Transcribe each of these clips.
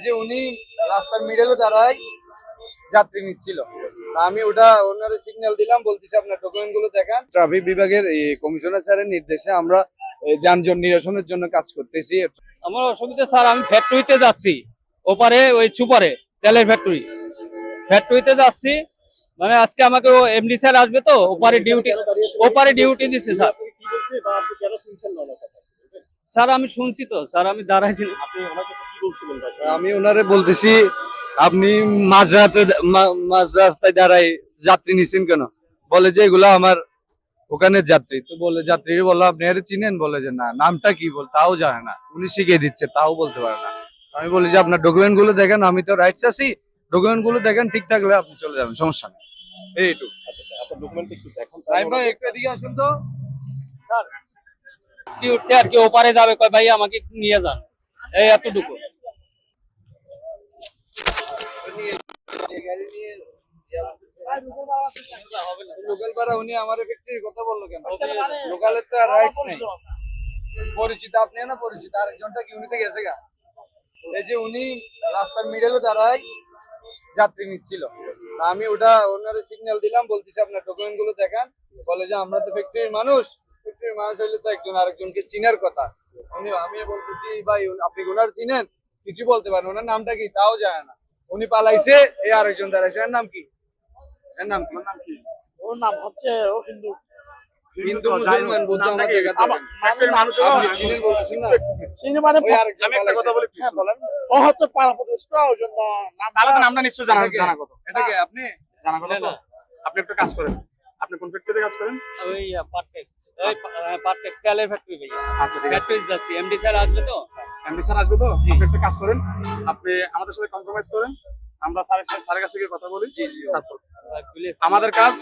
যে উনি রাস্তার মিডলে দাঁড়ায় যাত্রী নিচ্ছিল, আমি ওটা ওনারে সিগন্যাল দিলাম, বলতেছি আপনার ডকুমেন্ট গুলো দেখান। ট্রাফিক বিভাগের কমিশনার স্যারের নির্দেশে আমরা যানজট নিরসনের জন্য কাজ করতেছি। আমার অসুবিধা স্যার, আমি ফ্যাক্টরিতে যাচ্ছি, ওপারে ওই চুপারে তেলের ফ্যাক্টরিতে যাচ্ছি। মানে আজকে আমাকে ও এমডি স্যার আসবে তো, ওপারে ডিউটি দিচ্ছে স্যার। স্যার আমি শুনছি তো স্যার, আমি দাঁড়াইছি। আমি ওনারে বলতেছি আপনি মাঝ রাস্তায় দাঁড়াই যাত্রী নিছেন কেন? বলে যে এগুলা আমার ওখানে যাত্রী। তো বলে যাত্রী বললো আপনি আরে চিনেন? বলে যে না, নামটা কি বল তাও জানে না, উনি শিখিয়ে দিচ্ছে তাও বলতে পারে না। আমি বলি যে আপনার ডকুমেন্ট গুলো দেখেন, আমি তো রাইটস আছি, ডকুমেন্ট গুলো দেখেন, ঠিক থাকলে আপনি চলে যাবেন, সমস্যা নেই। এইটুকু। একটু এদিকে আসুন তো স্যার কি উঠছে আর কি, ওপারে যাবে, কয় ভাই আমাকে নিয়ে যান, এই এতটুকু। লোকাল পাড়া উনি আমার ফ্যাক্টরির কথা বললো কেন? লোকালের তো রাইটস নেই। পরিচিত আপনি না পরিচিত, আরেকজনটা কি উনিতে গেছে গা? এই যে উনি রাস্তার মিডলে দাঁড়ায় যাত্রী নিচ্ছিল, আমি ওটা ওনারে সিগন্যাল দিলাম, বলতেছি আপনার ডকুমেন্ট গুলো দেখান। বলে যে আমরা তো ফ্যাক্টরির মানুষ হইলে তো একজন আরেকজনকে চিনার কথা। আমি বলতেছি ভাই আপনি ওনার চিনেন? কিছু বলতে পারেন, ওনার নামটা কি তাও জানে না। উনি পালাইছে, এই আরেকজন দাঁড়াইছে, এর নাম কি? এর নাম কি? ওর নাম হচ্ছে ও হিন্দু মুসলমান বৌদ্ধ আমাদের ও হচ্ছে পাড়া প্রতিবেশী, ওই জন্য নামটা নিশ্চয় জানা কথা। এটাকে আপনি জানা কথা তো? আপনি একটা কাজ করেন, আপনি কোন ফ্যাক্টরিতে কাজ করেন? ওই পারফেক্ট তেলের ফ্যাক্টরি ভাইয়া। আচ্ছা ঠিক আছে, ফ্যাক্টরি যাচ্ছি, এমডি স্যার আসবে তো। এমডি স্যার আসবে তো? আপনি একটা কাজ করেন, আপনি আমাদের সাথে কম্প্রোমাইজ করেন, আমরা স্যারের কাছে গিয়ে কথা বলি। তারপর আমাদের কাজ,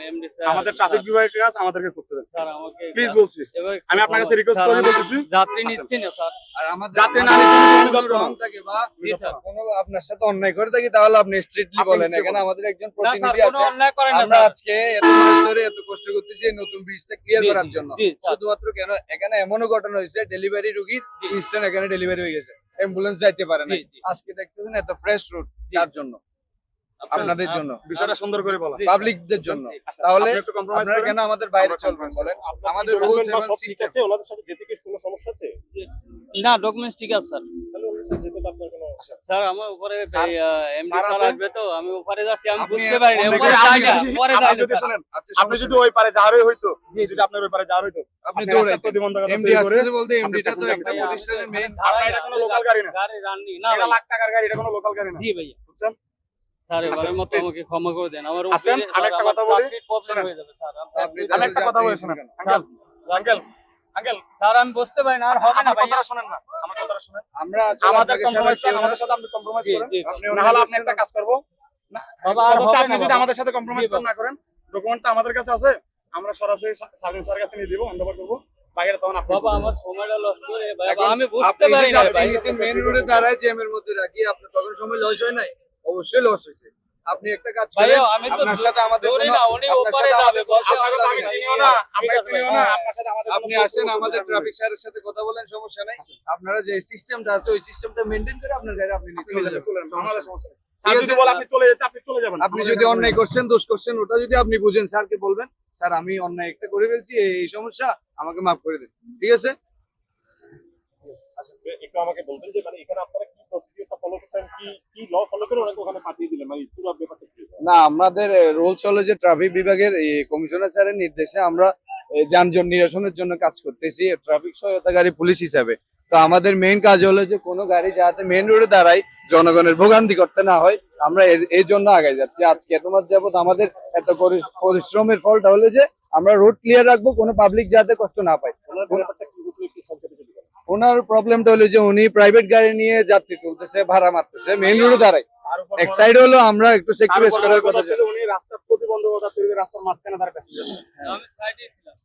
আমাদের ট্রাফিক বিভাগের কাজ আমাদেরকে করতে দেন স্যার। আমাকে প্লিজ বলছি, আমি আপনার কাছে রিকোয়েস্ট করি, বলতেছি যাত্রী নিচ্ছি না স্যার। আর আমাদের যাত্রী না রং থাকে বা কোনো আপনার সাথে অন্যায় করে থাকি তাহলে আপনি স্ট্রিটলি বলেন। এখানে আমাদের একজন প্রতিনিধি আছে, আমরা আজকে এত মাস ধরে এত কষ্ট করতেছি এই নতুন ব্রিজটা ক্লিয়ার করার জন্য। শুধুমাত্র কেন এখানে এমনও ঘটনা হয়েছে, ডেলিভারি রোগীর ইনস্ট্যান্ট এখানে ডেলিভারি হয়ে গেছে, অ্যাম্বুলেন্স যাইতে পারে না। আজকে দেখতেছেন এত ফ্রেশ রুট তার জন্য, আপনাদের জন্য, বিষয়টা সুন্দর করে বলা, পাবলিকদের জন্য। তাহলে আপনারা কেন আমাদের বাইরে চলবেন বলেন? আমাদের রুলস এবং সিস্টেম আছে, ওনাদের সাথে যেতে কি কোনো সমস্যা আছে? না, ডকুমেন্টস ঠিক আছে স্যার। তাহলে ওনাদের সাথে যেতে তো আপনার কোনো স্যার আমার উপরে এমডি স্যার স্যার আছে? আসবে তো, আমি উপরে যাচ্ছি, আমি বুঝতে পারি না আপনি উপরে জায়গা পরে আপনি যাবে যদি স্যার। শুনেন, আপনি যদি ওই পারে যাওয়ারই হইতো, যদি আপনার ওই পারে যাওয়ার হইতো, আপনি রাস্তার দৌড়াইতেন। প্রতিবন্ধকতা এমডি তৈরি করে, আসছে বলতে এমডিটা তো একটা ভাইয়া, প্রতিষ্ঠানের আমি মেইন। ধারায় এটা কোনো লোকাল গাড়ি না, গাড়ি রাননি না এটা ভাই। লাখ টাকার গাড়ি, এটা কোনো লোকাল গাড়ি না। জি ভাইয়া, বুঝছেন? স্যার এবারের মতো please। আমাকে ক্ষমা করে দেন। আমার আসেন, আমি একটা কথা বলি, প্রবলেম শোনেন। হয়ে যাবে স্যার। আমি একটা কথা বলি, শুনেন আঙ্কেল, আঙ্কেল, আঙ্কেল, স্যার আমি বুঝতে পারি না, আর হবে না আমার ভাইয়া। কথাটা শুনেন না, আমার কথাটা শুনেন। আমরা আমাদের কম্প্রোমাইজ করেন, আমাদের সাথে আপনি কম্প্রোমাইজ জি, করেন, জি। না হলে আপনি একটা কাজ করব না বাবা, আর অথচ হবে আপনি না যদি বাবা। আমাদের সাথে কম্প্রোমাইজ জি, না করেন, ডকুমেন্টটা আমাদের কাছে আছে, আমরা সরাসরি সার্জন স্যারের কাছে নিয়ে দিব, হ্যান্ডওভার করব, বাইরে তখন আপনি বাবা আমার সময়টা লস করে ভাই, এখন আমি বুঝতে আপনি পারি যে না যাত্রী ভাই। নিছেন মেইন রোডে দাঁড়ায় জ্যামের মধ্যে রাখি, আপনার তখন সময় লস হয় নাই? অবশ্যই লস হয়েছে। আপনি একটা কাজ করেন, ভাইয়া, আমি তো আপনার সাথে আমাদের ধরি কোনো- না, উনি আপনার ওপারে সাথে যাবে, আমাদের বসে কোনো আপনাকে তো আমি দাবি নাই। চিনিও না, আপনাকে ঠিক আছে চিনিও ভাই, না, হ্যাঁ। আপনার সাথে আমাদের আপনি আসেন, আমাদের ট্রাফিক স্যারের সাথে কথা বলেন, সমস্যা নাই। আপনারা যে সিস্টেমটা আছে ওই সিস্টেমটা মেইনটেইন করে আপনার গাড়ি আপনি নিয়ে চলে যাবেন, আমাদের সমস্যা সমস্যা নেই। নেই। স্যার যদি বলে আপনি চলে যেতে, আপনি চলে যাবেন। আপনি যদি অন্যায় করছেন, দোষ করছেন, ওটা যদি আপনি বুঝেন, স্যারকে বলবেন স্যার আমি অন্যায় একটা করে ফেলছি, এই সমস্যা, আমাকে মাফ করে দেন, ঠিক আছে? একটু আমাকে বলবেন যে মানে এখানে আপনারা কি প্রসিডিউরটা ফলো করছেন, কি ল ফলো করে ওনাকে ওখানে পাঠিয়ে দিলেন, মানে পুরো ব্যাপারটা কি? না, আমাদের রুলস হলো যে ট্রাফিক বিভাগের কমিশনার স্যারের নির্দেশে আমরা যানজট নিরসনের জন্য কাজ করতেছি ট্রাফিক সহায়তাকারী পুলিশ হিসাবে। তো আমাদের মেইন কাজ হলো যে কোনো গাড়ি যাতে মেইন রোডে দাঁড়ায় জনগণের ভোগান্তি করতে না হয়, আমরা এই জন্য আগে যাচ্ছি। আজকে এত মাস যাবত আমাদের এত পরিশ্রমের ফলটা হলো যে আমরা রোড ক্লিয়ার রাখবো, কোনো পাবলিক যাতে কষ্ট না পায়। ওনার ব্যাপারটা কি বুঝলে একটু সংক্ষেপে যদি বলেন। ওনার প্রবলেমটা হলো যে উনি প্রাইভেট গাড়ি নিয়ে যাত্রী তুলতেছে, ভাড়া মারতেছে, মেইন রোডে দাঁড়ায়। আর উপর এক সাইড হলো আমরা একটু সেক্রিফাইস করার কথা ছিল, উনি রাস্তার প্রতিবন্ধকতা তৈরি করে রাস্তার মাঝখানে দাঁড় কাছে যাচ্ছে। আমি সাইডে ছিলাম।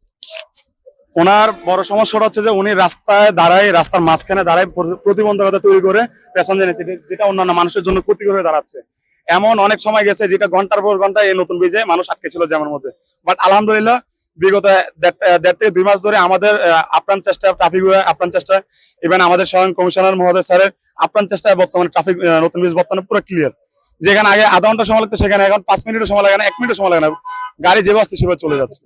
ওনার বড় সমস্যাটা হচ্ছে যে উনি রাস্তায় দাঁড়ায়, রাস্তার মাঝখানে দাঁড়ায় প্রতিবন্ধকতা তৈরি করে প্যাসেঞ্জার নিতে, যেটা অন্যান্য মানুষের জন্য ক্ষতিকর হয়ে দাঁড়াচ্ছে। এমন অনেক সময় গেছে যেটা ঘন্টার পর ঘন্টা এই নতুন ব্রিজে মানুষ আটকে ছিল জ্যামের মধ্যে। বাট আলহামদুলিল্লাহ বিগত 1.5 থেকে 2 মাস ধরে আমাদের আপ্রাণ চেষ্টা, ট্রাফিক বিভাগ আপ্রাণ চেষ্টা, ইভেন আমাদের স্বয়ং কমিশনার মহোদয় স্যারের আপ্রাণ চেষ্টায় বর্তমানে ট্রাফিক নতুন ব্রিজ বর্তমানে পুরো ক্লিয়ার। যেখানে আগে আধা ঘন্টা সময় লাগতো সেখানে এখন 5 মিনিটের সময় লাগে না, 1 মিনিটের সময় লাগে না, গাড়ি যেভাবে আসছে সেভাবে চলে যাচ্ছে।